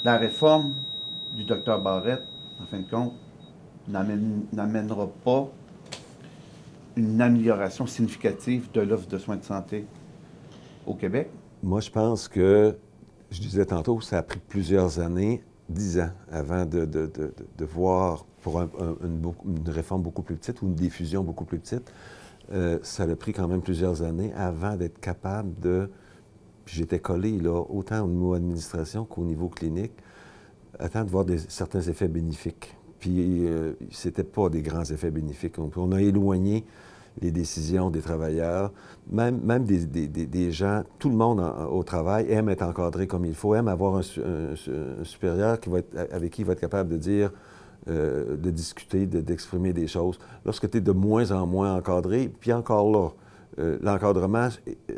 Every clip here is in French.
La réforme du docteur Barrette, en fin de compte, n'amènera pas une amélioration significative de l'offre de soins de santé au Québec? Moi, je pense que, je disais tantôt, ça a pris plusieurs années, 10 ans, avant de voir, pour une réforme beaucoup plus petite ou une diffusion beaucoup plus petite, ça a pris quand même plusieurs années avant d'être capable de... Puis j'étais collé, là, autant au niveau administration qu'au niveau clinique, attendre de voir certains effets bénéfiques. Puis c'était pas des grands effets bénéfiques. On a éloigné les décisions des travailleurs, même des gens, tout le monde au travail aime être encadré comme il faut, aime avoir un supérieur avec qui il va être capable de dire, de discuter, d'exprimer des choses. Lorsque tu es de moins en moins encadré, puis encore là, l'encadrement,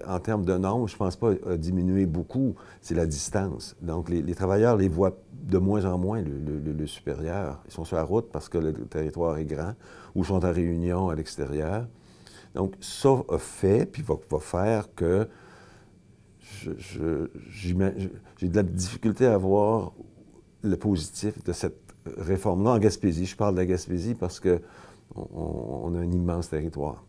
en termes de nombre, je ne pense pas a diminué beaucoup, c'est la distance. Donc, les travailleurs les voient de moins en moins, le supérieur. Ils sont sur la route parce que le territoire est grand, ou sont en réunion à l'extérieur. Donc, ça a fait, puis va faire que j'ai de la difficulté à voir le positif de cette réforme-là en Gaspésie. Je parle de la Gaspésie parce qu'on a un immense territoire.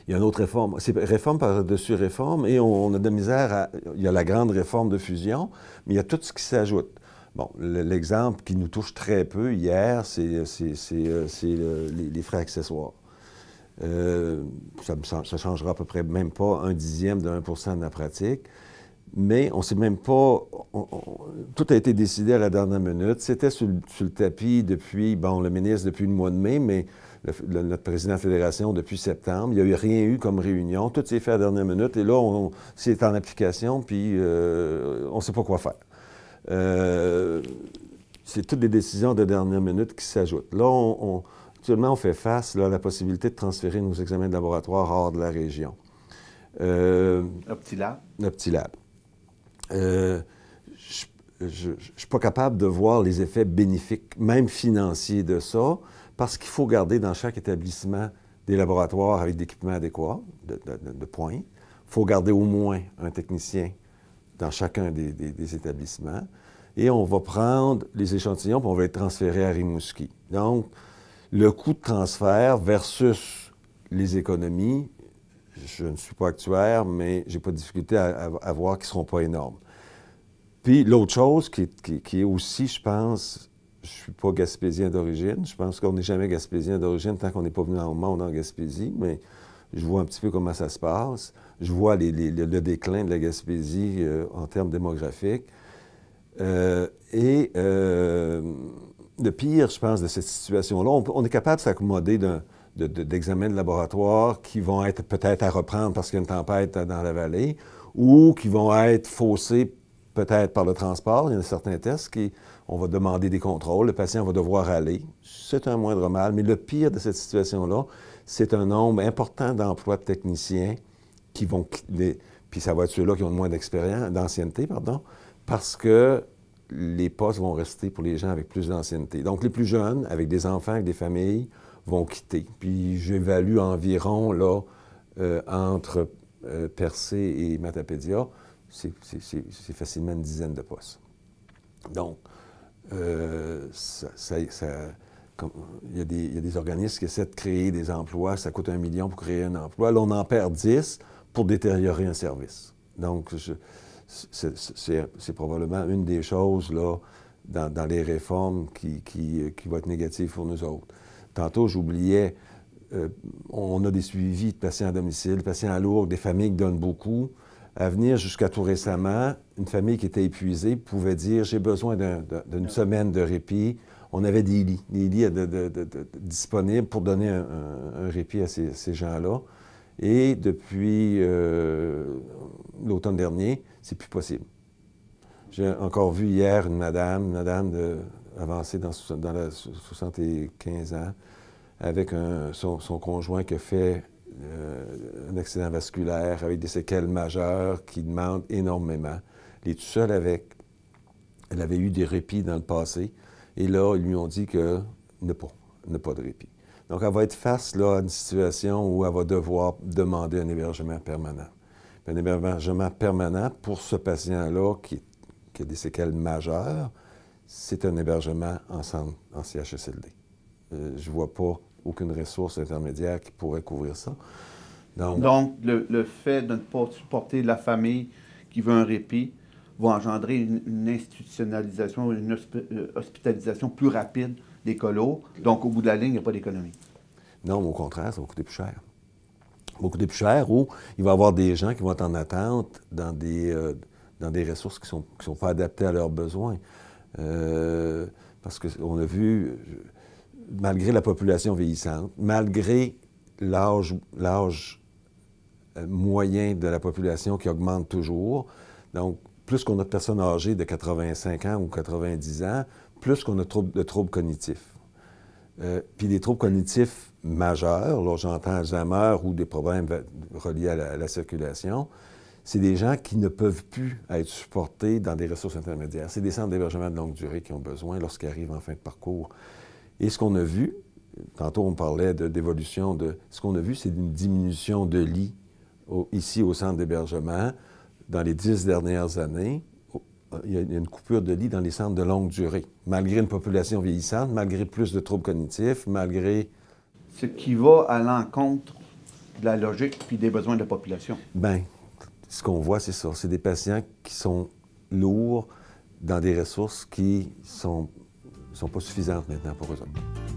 Il y a une autre réforme. C'est réforme par-dessus réforme, et on a de la misère à... Il y a la grande réforme de fusion, mais il y a tout ce qui s'ajoute. Bon, l'exemple qui nous touche très peu hier, c'est les frais accessoires. Ça changera à peu près même pas 1/10 de 1% de la pratique, mais on ne sait même pas... tout a été décidé à la dernière minute. C'était sur le tapis depuis, bon, le ministre depuis le mois de mai, mais notre président de la Fédération depuis septembre. Il n'y a rien eu comme réunion. Tout s'est fait à la dernière minute, et là, c'est en application, puis on ne sait pas quoi faire. C'est toutes des décisions de dernière minute qui s'ajoutent. Là, actuellement, on fait face là, à la possibilité de transférer nos examens de laboratoire hors de la région. Optilab. Optilab. Je ne suis pas capable de voir les effets bénéfiques, même financiers, de ça, parce qu'il faut garder dans chaque établissement des laboratoires avec d'équipements adéquats, de pointe. Il faut garder au moins un technicien dans chacun des établissements. Et on va prendre les échantillons, puis on va les transférer à Rimouski. Donc, le coût de transfert versus les économies, je ne suis pas actuaire, mais je n'ai pas de difficulté à voir qu'ils ne seront pas énormes. Puis l'autre chose qui est aussi, je pense, je ne suis pas gaspésien d'origine, je pense qu'on n'est jamais gaspésien d'origine tant qu'on n'est pas venu au monde en Gaspésie, mais je vois un petit peu comment ça se passe. Je vois le déclin de la Gaspésie en termes démographiques. Le pire, je pense, de cette situation-là, on est capable de s'accommoder d'examens de laboratoire qui vont être peut-être à reprendre parce qu'il y a une tempête dans la vallée, ou qui vont être faussés peut-être par le transport. Il y a certains tests on va demander des contrôles, le patient va devoir aller. C'est un moindre mal, mais le pire de cette situation-là, c'est un nombre important d'emplois de techniciens qui vont quitter, puis ça va être ceux-là qui ont le moins d'ancienneté, parce que les postes vont rester pour les gens avec plus d'ancienneté. Donc, les plus jeunes, avec des enfants, avec des familles, vont quitter. Puis, j'évalue environ, là, entre Percé et Matapédia, c'est facilement une dizaine de postes. Donc, il y a des organismes qui essaient de créer des emplois. Ça coûte 1 million pour créer un emploi. Là, on en perd 10 pour détériorer un service. Donc, c'est probablement une des choses là, dans les réformes qui va être négative pour nous autres. Tantôt, j'oubliais, on a des suivis de patients à domicile, patients à lourd, des familles qui donnent beaucoup. À venir jusqu'à tout récemment, une famille qui était épuisée pouvait dire « j'ai besoin d'une semaine de répit ». On avait des lits disponibles pour donner un répit à ces gens-là. Et depuis l'automne dernier, c'est plus possible. J'ai encore vu hier une madame avancée dans la 75 ans. avec son conjoint qui a fait un accident vasculaire, avec des séquelles majeures qui demandent énormément. Elle est tout seule avec. Elle avait eu des répits dans le passé, et là, ils lui ont dit que n'a pas de répit. Donc, elle va être face là, à une situation où elle va devoir demander un hébergement permanent. Un hébergement permanent pour ce patient-là qui a des séquelles majeures, c'est un hébergement en CHSLD. Je ne vois pas aucune ressource intermédiaire qui pourrait couvrir ça. Donc le fait de ne pas supporter la famille qui veut un répit va engendrer une institutionnalisation, une hospitalisation plus rapide des colos. Donc, au bout de la ligne, il n'y a pas d'économie. Non, mais au contraire, ça va coûter plus cher. Beaucoup plus cher, où il va y avoir des gens qui vont être en attente dans des ressources qui sont pas adaptées à leurs besoins. Parce qu'on a vu, malgré la population vieillissante, malgré l'âge moyen de la population qui augmente toujours, donc plus qu'on a de personnes âgées de 85 ans ou 90 ans, plus qu'on a de troubles cognitifs. Puis des troubles cognitifs majeurs, là j'entends Alzheimer ou des problèmes reliés à la circulation, c'est des gens qui ne peuvent plus être supportés dans des ressources intermédiaires. C'est des centres d'hébergement de longue durée qui ont besoin lorsqu'ils arrivent en fin de parcours. Et ce qu'on a vu, tantôt on parlait d'évolution, ce qu'on a vu, c'est une diminution de lits ici au centre d'hébergement. Dans les 10 dernières années, il y a une coupure de lits dans les centres de longue durée, malgré une population vieillissante, malgré plus de troubles cognitifs, malgré... Ce qui va à l'encontre de la logique puis des besoins de la population. Bien, ce qu'on voit, c'est ça. C'est des patients qui sont lourds dans des ressources qui sont pas suffisantes maintenant pour eux autres.